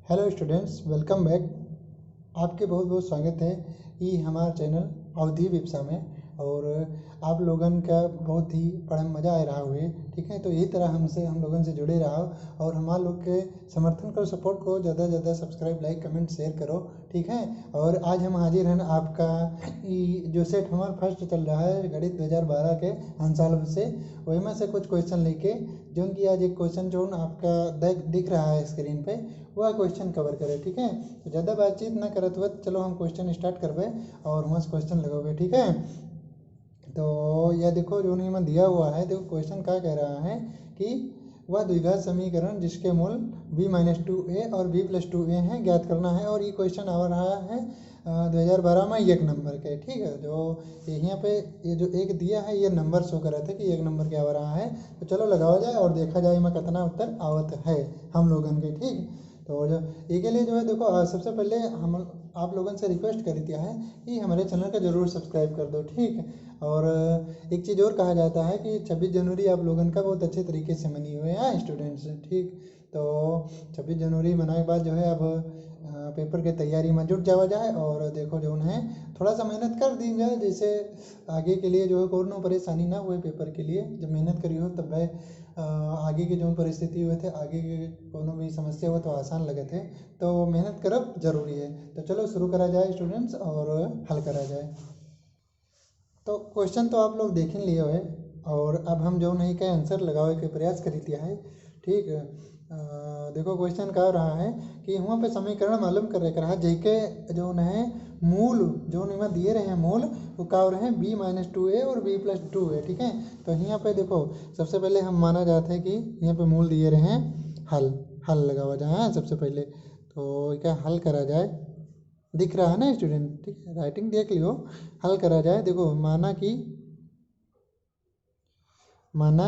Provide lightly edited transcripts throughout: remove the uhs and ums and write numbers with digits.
Hello students, welcome back. आपके बहुत बहुत स्वागत है ये हमारा चैनल अवधि विप्सा में। और आप लोगन का बहुत ही पढ़े में मज़ा आ रहा हुए, ठीक है। तो यही तरह हम लोगन से जुड़े रहो और हमारे लोग के समर्थन करो, सपोर्ट को ज़्यादा से ज़्यादा सब्सक्राइब, लाइक, कमेंट, शेयर करो, ठीक है। और आज हम हाजिर हैं आपका जो सेट हमारा फर्स्ट चल रहा है गणित 2012 के अंसाल से, वही में से कुछ क्वेश्चन लेके जो कि आज एक क्वेश्चन जो आपका दिख रहा है स्क्रीन पे, वह क्वेश्चन कवर करें, ठीक है। तो ज़्यादा बातचीत ना करत हुए चलो हम क्वेश्चन स्टार्ट करबे और वहाँ से क्वेश्चन लगोगे, ठीक है। तो यह देखो जो नहीं में दिया हुआ है, देखो क्वेश्चन क्या कह रहा है कि वह द्विघात समीकरण जिसके मूल b-2a और b+2a हैं ज्ञात करना है। और ये क्वेश्चन आ रहा है 2012 में 1 नंबर के, ठीक है। जो यहाँ पे ये जो एक दिया है ये नंबर शो कर रहे थे कि 1 नंबर के आ रहा है। तो चलो लगाया जाए और देखा जाए मैं कितना उत्तर आवत है हम लोगन के, ठीक। तो जो इसके लिए जो है देखो सबसे पहले हम आप लोगों से रिक्वेस्ट कर दिया है कि हमारे चैनल का ज़रूर सब्सक्राइब कर दो, ठीक है। और एक चीज़ और कहा जाता है कि 26 जनवरी आप लोगों का बहुत अच्छे तरीके से मनी हुए हैं स्टूडेंट्स, ठीक। तो 26 जनवरी मनाने के बाद जो है अब पेपर के तैयारी में जुट जावा जाए और देखो जो है थोड़ा सा मेहनत कर दी जाए, जैसे आगे के लिए जो है कोनो परेशानी ना हुए पेपर के लिए। जब मेहनत करी हो तब आगे की जो परिस्थिति हुए थे, आगे के कोनो भी समस्या हो तो आसान लगे थे। तो मेहनत करब जरूरी है। तो चलो शुरू करा जाए स्टूडेंट्स और हल करा जाए। तो क्वेश्चन तो आप लोग देख ही लिए हुए और अब हम जो नहीं का आंसर लगावे के प्रयास कर दिया है, ठीक है। देखो क्वेश्चन क्या रहा है कि वहाँ पे समीकरण मालूम कर रहा है जेके जो है मूल जो नहीं दिए रहे हैं मूल वो क्या हो रहे हैं b-2a और b+2a, ठीक है। तो यहाँ पे देखो सबसे पहले हम माना जाता है कि यहाँ पे मूल दिए रहे हैं, हल लगावा जाए सबसे पहले। तो क्या हल करा जाए, दिख रहा है ना स्टूडेंट, ठीक है। राइटिंग देख लियो, हल करा जाए। देखो माना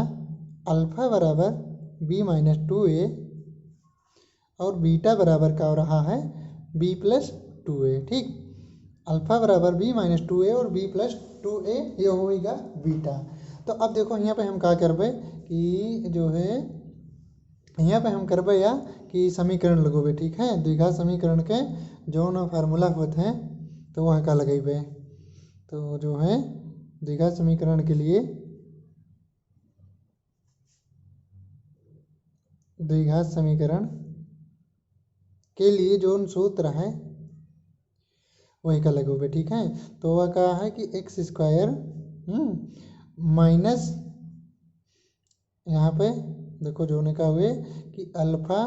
अल्फा बराबर b-2a और बीटा बराबर क्या हो रहा है b+2a, ठीक। अल्फा बराबर b-2a और b+2a ये होगा बीटा। तो अब देखो यहाँ पे हम क्या करबे कि जो है यहाँ पे हम करबे या कि समीकरण लगोबे, ठीक है। द्विघात समीकरण के जो न फार्मूला होते हैं तो वहाँ का लगेबे। तो जो है द्विघात समीकरण के लिए द्विघात समीकरण के लिए जो सूत्र है वही का लगोगे, ठीक है। तो वह कहा है कि x² माइनस यहाँ पे देखो जो ने कहा हुए कि अल्फा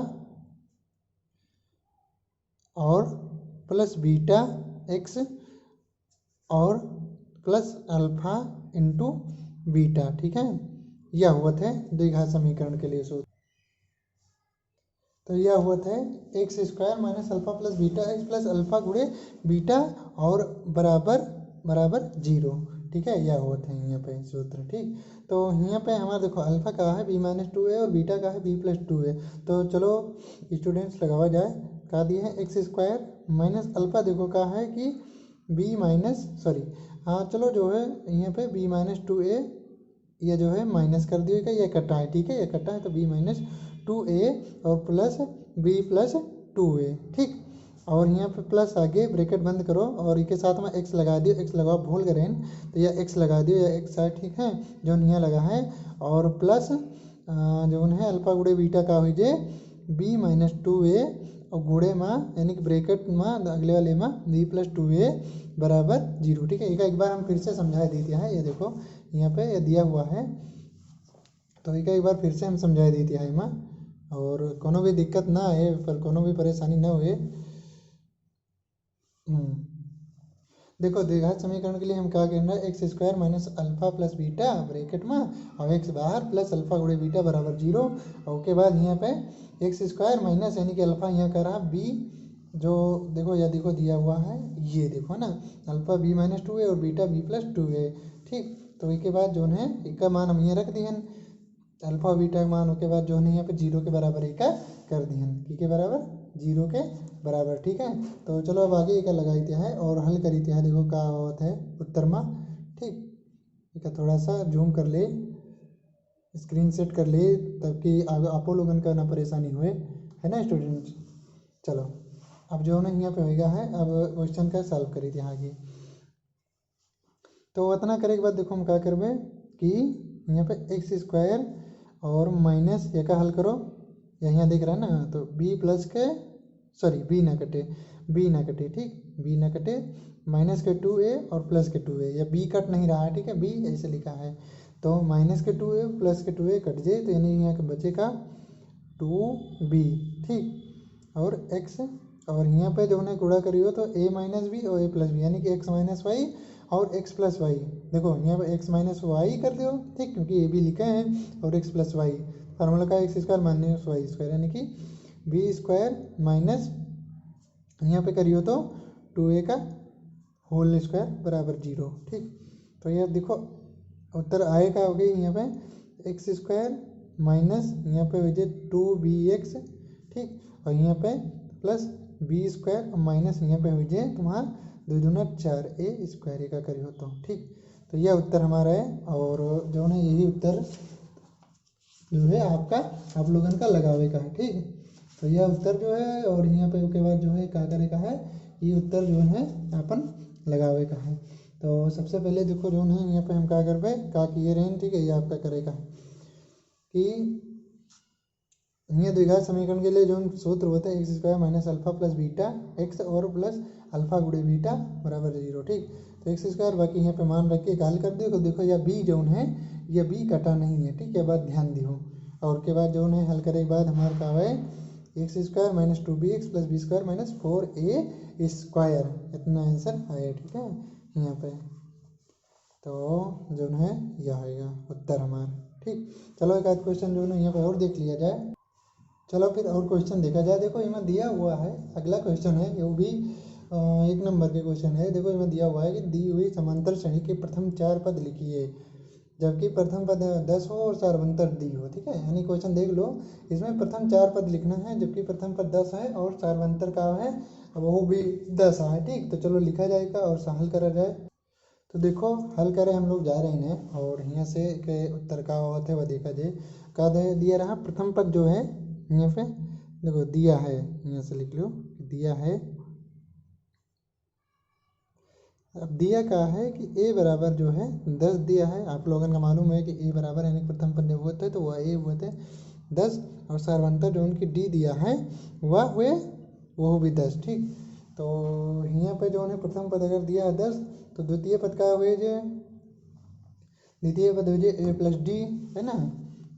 और प्लस बीटा x और प्लस अल्फा इंटू बीटा, ठीक है। यह हुआ था द्विघात समीकरण के लिए सूत्र। तो यह हुआ था x² minus alpha plus beta x plus alpha गुणे बीटा और बराबर 0, ठीक है। यह हुआ था यहाँ पे सूत्र, ठीक। तो यहाँ पे हमारा देखो अल्फा का है b-2a और बीटा का है b+2a। तो चलो स्टूडेंट्स लगावा जाए, का दिए है x² माइनस अल्फा, देखो का है कि हाँ चलो जो है यहाँ पे b-2a ये जो है माइनस कर दिएगा, ये कटा है, ठीक है। ये कटा है तो b-2a और प्लस b+2a, ठीक। और यहाँ पे प्लस आगे ब्रैकेट बंद करो और इसके साथ में x लगा दियो, x लगाओ भूल गए तो यह x लगा दियो, यह x है, ठीक है। जो यहाँ लगा है और प्लस जो है अल्फा गुड़े बीटा का हुई जे b-2a और गुड़े में यानी कि ब्रैकेट में अगले वाले में b+2a बराबर 0, ठीक है। एक बार हम फिर से समझा देते हैं, ये देखो यहाँ पे ये दिया हुआ है तो एक बार फिर से हम समझा देते हैं में और कोनो भी दिक्कत ना आए, पर कोनो भी परेशानी ना हुए। देखो द्विघात समीकरण के लिए हम क्या करना है, x² minus alpha plus beta bracket में और x बाहर प्लस अल्फा गुणे बीटा बराबर 0। और उसके बाद यहाँ पे x² माइनस यानी कि अल्फा यहाँ कर रहा b जो देखो यह देखो दिया हुआ है, ये देखो ना अल्फा b-2a और बीटा b+2a, ठीक। तो इसके बाद जो है इसका मान हम यहाँ रख दिए अल्फा बीटा का मान, उसके बाद जो है यहाँ पे 0 के बराबर एक कर दिए, के बराबर 0 के बराबर, ठीक है। तो चलो अब आगे एक लगाते हैं और हल करते हैं। देखो क्या होता है उत्तर में, ठीक। एक थोड़ा सा जूम कर ले, स्क्रीन सेट कर ले ताकि आपो लोगन का ना परेशानी हुए, है ना स्टूडेंट्स। चलो अब जो है यहाँ पे होगा है, अब क्वेश्चन का सॉल्व करी थी यहाँ की। तो इतना करे के बाद देखो हम क्या करबे कि यहाँ पे एक्स स्क्वायर और माइनस ये का हल करो, यहाँ दिख रहा है ना, तो बी प्लस के सॉरी बी ना कटे ठीक, बी ना कटे, माइनस के 2a और प्लस के 2a, या बी कट नहीं रहा है ठीक है, बी ऐसे लिखा है, तो माइनस के 2a प्लस के 2a कट जाए, तो यानी यहाँ बचेगा 2b ठीक, और x, और यहाँ पे जो है गुणा करियो तो a माइनस बी और a प्लस बी, यानी कि x माइनस वाई और x प्लस वाई, देखो यहाँ पे x माइनस वाई कर दो ठीक, क्योंकि a भी लिखा है, और x प्लस वाई, फार्मूला का x square minus y square, यानी कि बी स्क्वायर माइनस यहाँ पे करियो तो 2a का होल स्क्वायर बराबर 0 ठीक। तो ये देखो उत्तर आएगा हो गई यहाँ पे एक्स स्क्वायर माइनस यहाँ पे हो जाए 2bx ठीक, और यहाँ पे प्लस बी स्क्वायर माइनस यहाँ पे हो जाए तुम्हारा 2 दूना 4a स्क्वायर का करियो तो ठीक। तो यह उत्तर हमारा है, और जो है यही उत्तर जो है आपका आप लोगन का लगावे का है ठीक। तो यह उत्तर जो है, और यहाँ पे उसके बाद जो है क्या करे का है, ये उत्तर जो है अपन लगावे का है। तो सबसे पहले देखो जो है यहाँ पे हम क्या करबे क्या किए रहें ठीक है, ये आपका करेगा कि यहाँ द्विघात समीकरण के लिए जो सूत्र होता है x square minus alpha plus beta x और प्लस अल्फा गुड़े बीटा बराबर 0 ठीक। तो एक्स स्क्वायर बाकी यहाँ पे मान रख के हल कर दो, तो देखो यह बी जो है यह बी कटा नहीं है ठीक है, बात ध्यान दियो, और के बाद जो है हल करे के बाद हमारे का है x square minus 2bx plus b square minus 4a square, इतना आंसर आया ठीक है यहाँ पे। तो जो है यह आएगा उत्तर हमारा ठीक। चलो एक आध क्वेश्चन जो है यहाँ पे और देख लिया जाए। चलो फिर और क्वेश्चन देखा जाए। देखो यहाँ दिया हुआ है अगला क्वेश्चन है, वो भी 1 नंबर के क्वेश्चन है। देखो यहाँ दिया हुआ है कि दी हुई समांतर श्रेणी के प्रथम 4 पद लिखिए, जबकि प्रथम पद 10 हो और सार्वंतर दी हो ठीक है, यानी क्वेश्चन देख लो, इसमें प्रथम 4 पद लिखना है, जबकि प्रथम पद 10 है और सार्वंतर का है वो भी 10 है ठीक। तो चलो लिखा जाएगा और हल करा जाए। तो देखो हल करे हम लोग जा रहे हैं, और यहाँ से के उत्तर का होता है वह देखा जाए। का दिया रहा प्रथम पद जो है यहाँ पे देखो दिया है, यहाँ से लिख लो दिया है, अब दिया क्या है कि a बराबर जो है 10 दिया है, आप लोगों का मालूम है कि a बराबर यानी प्रथम पद जब होते हैं तो वह a हुए थे 10, और सार्वंतर जो उनकी d दिया है वह हुए वो भी 10 ठीक। तो यहाँ पे जो है प्रथम पद अगर दिया है 10, तो द्वितीय पद का हुए जो द्वितीय पद हुए a प्लस डी है ना।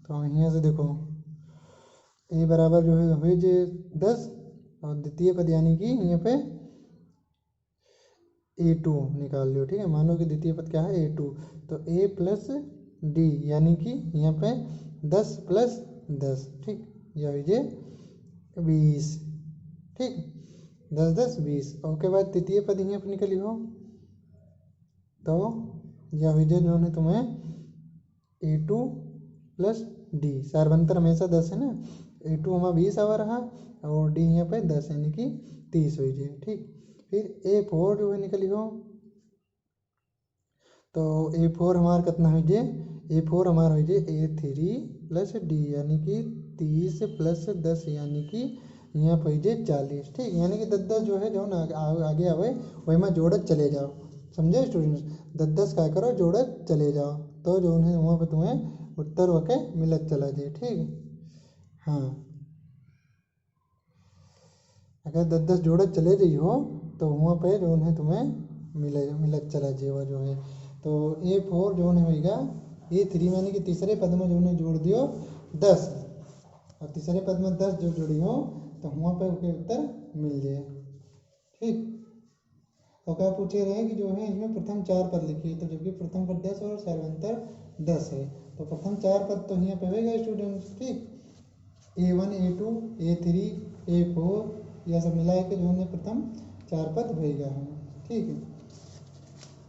तो यहाँ से देखो a बराबर जो है हुए जो 10, और द्वितीय पद यानी कि यहाँ पे a2 निकाल लियो ठीक है, मानो कि द्वितीय पद क्या है a2, तो a प्लस डी यानी कि यहाँ पे 10 प्लस 10 ठीक, यह हुई 20 ठीक, 10 10 20, और उसके बाद तृतीय पद यहाँ पे निकली हो, तो यह हुई जो है तुम्हें a2 प्लस डी, सार्वंतर हमेशा 10 है ना, a2 हमारा 20 आवा रहा और डी यहाँ पे 10 यानी कि 30 हुई जाए ठीक। फिर a4 जो है निकली हो, तो a4 हमारा कितना हुई जे a4 हमारा हुई जे a3 प्लस डी यानी कि 30 प्लस 10 यानी कि यहाँ पर हुई जे 40 ठीक, यानी कि 10 10 जो है जो ना आगे आवे वही में जोड़त चले जाओ, समझे स्टूडेंट्स, 10 10 क्या करो जोड़त चले जाओ, तो जो है वहाँ पर तुम्हें उत्तर होके मिलत चला जाए ठीक। हाँ अगर 10 10 जोड़त चले जाइए हो तो वहाँ पे जो है तुम्हें मिलत चला जाएगा जो है। तो a4 जो है होगा a3 यानी कि तीसरे पद में जो है जोड़ दियो 10, और तीसरे पद में 10 जो जोड़ी हो तो वहाँ पे उसके उत्तर मिल जाए ठीक। तो क्या पूछे रहे कि जो है इसमें प्रथम 4 पद लिखिए, तो जबकि प्रथम पद 10 और सार्वंतर 10 है, तो प्रथम 4 पद तो यहाँ पे होगा स्टूडेंट्स ठीक, a1 a2 a3 a4 यह सब मिला के जो है प्रथम 4 पद होगा है ठीक है।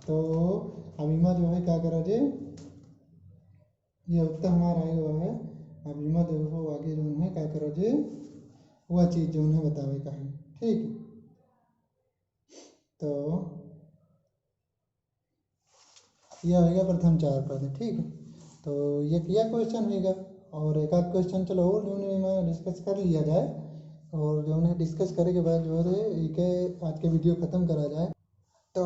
तो अभिमा जो है क्या करा जाए, ये उत्तर हमारा आया हुआ है, अभिमा देखो आगे जो है क्या करा जाए वह चीज़ जो है बतावे का है ठीक। तो यह होगा प्रथम 4 पद ठीक। तो ये किया क्वेश्चन होगा, और एक आध क्वेश्चन चलो और जो है डिस्कस कर लिया जाए, और जो है डिस्कस करे के बाद जो है एक आज के वीडियो ख़त्म करा जाए। तो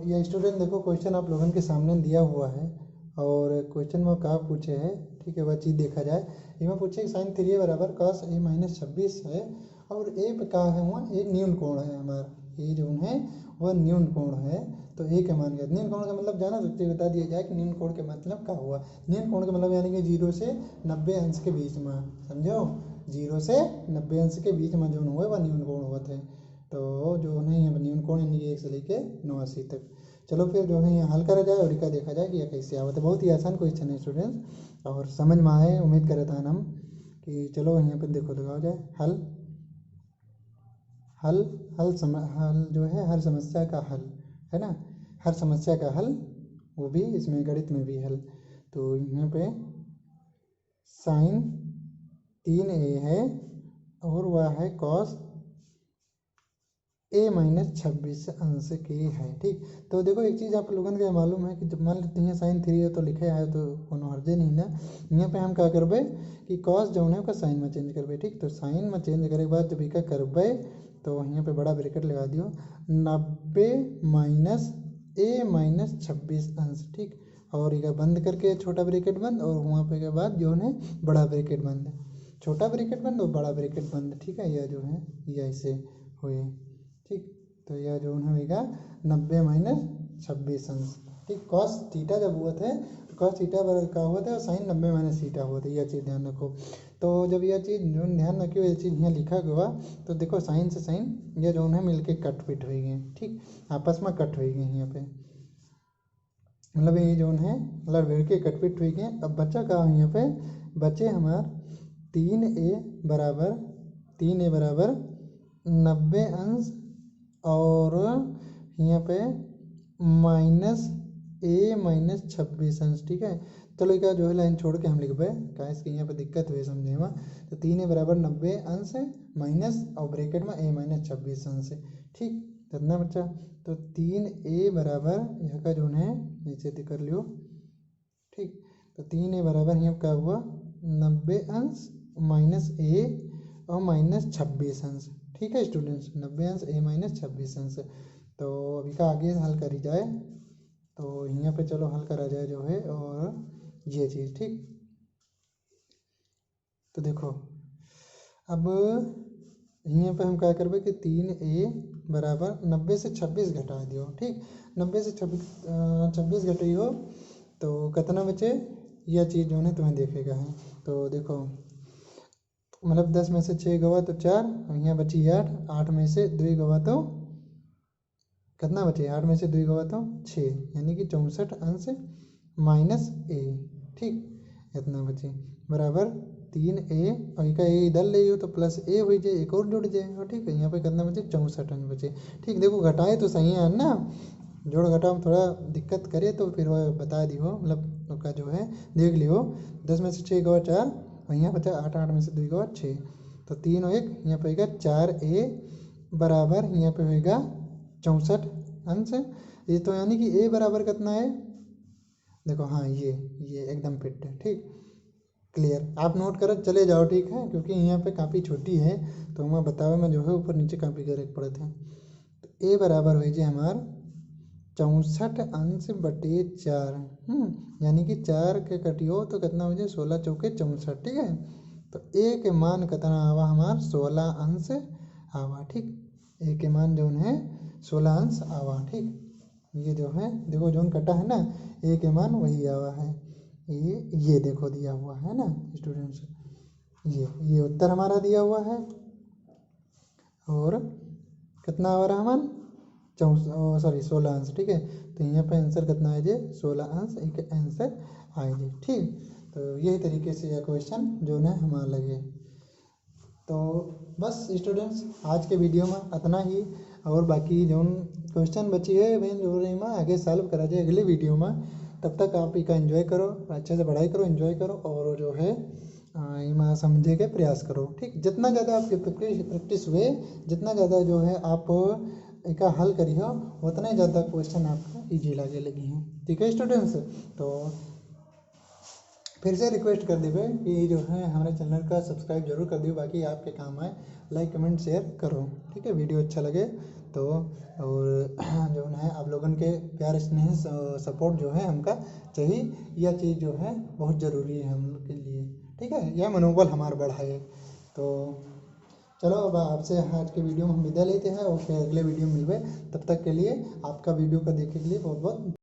ये स्टूडेंट देखो क्वेश्चन आप लोगों के सामने दिया हुआ है और क्वेश्चन में क्या पूछे है, ठीक है, वह चीज़ देखा जाए। इसमें पूछे साइन 3a बराबर कॉस a माइनस 26 है और ए पे क्या है वहाँ एक न्यून कोण है हमारा, ये जो है वह न्यून कोण है। तो ए का मान गया न्यून कोण का मतलब जाना सकते बता दिया जाए कि न्यून कोण के मतलब क्या हुआ। न्यून कोण का मतलब यानी कि 0 से 90 अंश के बीच में, समझो 0 से 90 अंश के बीच में जो हुआ वह न्यून कोण हुआ थे। तो जो है यहाँ न्यून कोण यानी कि 1 से लेके 89 तक। चलो फिर जो है यहाँ हल करा जाए और इसका देखा जाए कि यह कैसे आवत है। बहुत ही आसान क्वेश्चन है स्टूडेंट्स और समझ में आए उम्मीद करे था हम कि चलो यहाँ पर देखो लगाओ जाए हल हल हल जो है हर समस्या का हल है ना, हर समस्या का हल, वो भी इसमें गणित में भी हल। तो यहाँ पे साइन 3a है और वह है कॉस a माइनस 26 अंश के है। ठीक, तो देखो एक चीज़ आप लोगों को मालूम है कि जब मान लेते हैं साइन 3 है तो लिखे आए तो कोनो हर्जे नहीं ना। यहाँ पे हम क्या करबे कि कॉस जो है उसका साइन में चेंज करबे। ठीक, तो साइन में चेंज करे के बाद जब इका करबे तो यहाँ पे बड़ा ब्रैकेट लगा दियो 90 माइनस a माइनस 26 अंश। ठीक, और इका बंद करके छोटा ब्रैकेट बंद और वहाँ पे के बाद जो है बड़ा ब्रैकेट बंद, छोटा ब्रैकेट बंद और बड़ा ब्रैकेट बंद। ठीक है, यह जो है यह ऐसे हुए। ठीक, तो यह जो होगा 90 माइनस 26 अंश। ठीक, कॉस थीटा जब हुआ थे तो कॉस थीटा का हुआ था और साइन 90 माइनस थीटा हुआ था, यह चीज़ ध्यान रखो। तो जब यह चीज़ जो ध्यान रखियो ये चीज़ यहाँ लिखा गया तो देखो साइन से साइन यह जो है मिलके कट पिट हो गए। ठीक, आपस में कट हो गए यहाँ पे, मतलब ये जो है मतलब भेड़ के कट पिट हो गए। अब बच्चा कहा यहाँ पे बचे हमार 3a बराबर 90 अंश और यहाँ पे माइनस a माइनस 26 अंश। ठीक है, चलो क्या जो है लाइन छोड़ के हम लिखबे क्या इसके यहाँ पे दिक्कत हुई समझे में। तो 3a बराबर 90 अंश माइनस और ब्रैकेट में a माइनस 26 अंश। ठीक, कितना बच्चा, तो 3a बराबर यहाँ का जो है नीचे कर लियो। ठीक, तो 3a बराबर यहाँ क्या हुआ 90 अंश माइनस a और माइनस 26 अंश। ठीक है स्टूडेंट्स, 90 अंश a माइनस 26 अंश। तो अभी का आगे हल करी जाए तो यहाँ पे चलो हल करा जाए जो है और ये चीज़। ठीक, तो देखो अब यहाँ पे हम क्या करबे कि 3a बराबर 90 से 26 घटा दियो। ठीक, 90 से 26 घटाइयो तो कितना बचे, यह चीज़ जो है तुम्हें देखेगा है। तो देखो मतलब 10 में से 6 गवा तो 4 और यहाँ बची 8, 8 में से 2 गवा तो कितना बचे, 8 में से 2 गवा तो 6 यानी कि 64 अंश माइनस a। ठीक, इतना बचे बराबर 3a और इसका a इधर ले तो प्लस a हो जाए, एक और जुड़ जाए। ठीक है, यहाँ पे कितना बचे 64 अंश बचे। ठीक, देखो घटाए तो सही है ना, जोड़ घटाओ में थोड़ा दिक्कत करे तो फिर वह बता दी हो, मतलब उसका जो है देख लियो। 10 में से 6 गवा 4 और यहाँ बचा 8, 8 में से 2 गवा 6 तो 3 और 1 यहाँ पे होगा 4a बराबर यहाँ पे होगा 64 अंश। ये तो यानी कि a बराबर कितना है देखो, हाँ ये एकदम फिट है। ठीक, क्लियर, आप नोट कर चले जाओ। ठीक है, क्योंकि यहाँ पे काफ़ी छोटी है तो मैं बतावे में जो है ऊपर नीचे काफ़ी करे पड़ते हैं। तो a बराबर हो जाए हमार 64 अंश बटे 4। यानी कि 4 के कटियो तो कितना हो जाए 16 चौके 64। ठीक है, तो a के मान कितना आवा हमार 16 अंश आवा। ठीक, a के मान जो है 16 अंश आवा। ठीक, ये जो है देखो जोन कटा है ना a के मान वही आवा है, ये देखो दिया हुआ है ना स्टूडेंट्स, ये उत्तर हमारा दिया हुआ है और कितना आ रहा हमारा 16 अंश। ठीक है, तो यहाँ पे आंसर कितना है जी 16 अंश एक आंसर आए जी। ठीक, तो यही तरीके से यह क्वेश्चन जो है हमारा लगे। तो बस स्टूडेंट्स आज के वीडियो में इतना ही और बाकी जो क्वेश्चन बची है वही जो रही में आगे सॉल्व करा जाए अगले वीडियो में। तब तक आप इसका एंजॉय करो, अच्छे से पढ़ाई करो, एंजॉय करो और जो है इमा समझे के प्रयास करो। ठीक, जितना ज़्यादा आपकी प्रैक्टिस हुए, जितना ज़्यादा जो है आप इसका हल करिए उतना ही ज़्यादा क्वेश्चन आपका ईजी लगे लगी हैं। ठीक है स्टूडेंट्स, तो फिर से रिक्वेस्ट कर देवे कि जो है हमारे चैनल का सब्सक्राइब जरूर कर दियो, बाकी आपके काम आए। लाइक कमेंट शेयर करो, ठीक है, वीडियो अच्छा लगे तो। और जो है आप लोगन के प्यार स्नेह सपोर्ट जो है हमका चाहिए, यह चीज़ जो है बहुत ज़रूरी है हम लोग के लिए, ठीक है, यह मनोबल हमारा बढ़ाए। तो चलो अब आपसे आज के वीडियो में हम विदा लेते हैं और फिर अगले वीडियो में मिलवे। तब तक के लिए आपका वीडियो को देखने के लिए बहुत बहुत